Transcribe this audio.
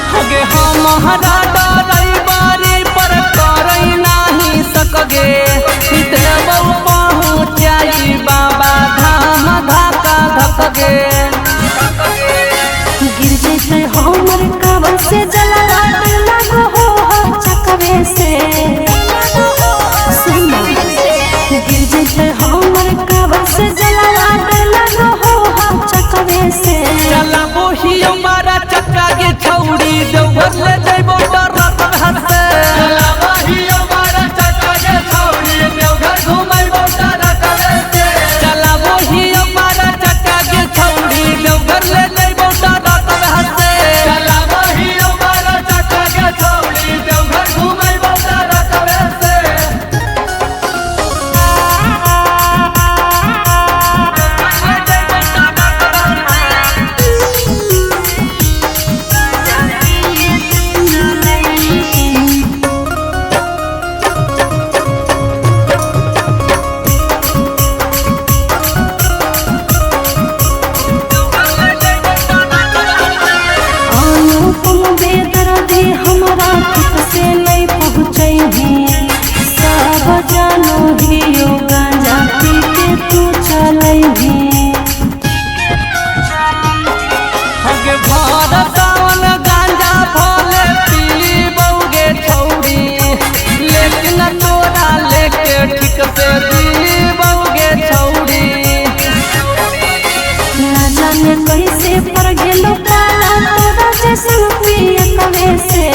हमारा ड्राइवरी पर करई नहीं सकगे इतने बहु पहुँचाई बाबा धाम धक्का धक्के गिर जैसे हमर काबल से जला लागो हो चकवे से सुना गिर जैसे हमर काबल से जला लागो हो चकवे से चला बोही हमारा चक्का के छौड़ी देवघर ले जइबो डरत हंसे चला बोही हमारा चक्का के छौड़ी देवघर घुमाइबो डरत हंसे चला बोही हमारा चक्का के छौड़ी देवघर ले जइबो डरत हंसे चला बोही हमारा चक्का के छौड़ी देवघर घुमाइबो डरत हंसे हमारा तक से नहीं पहुँचे भी सब जानो ही यो गांजा पी के तू चले भी हगे भर सावन गांजा भोले पीली बउगे छौड़ी लेकिन तोरा लेके ठीक से दी बउगे छौड़ी ना जाने कैसे पर गेलो काला तोरा जैसे पिए कवे से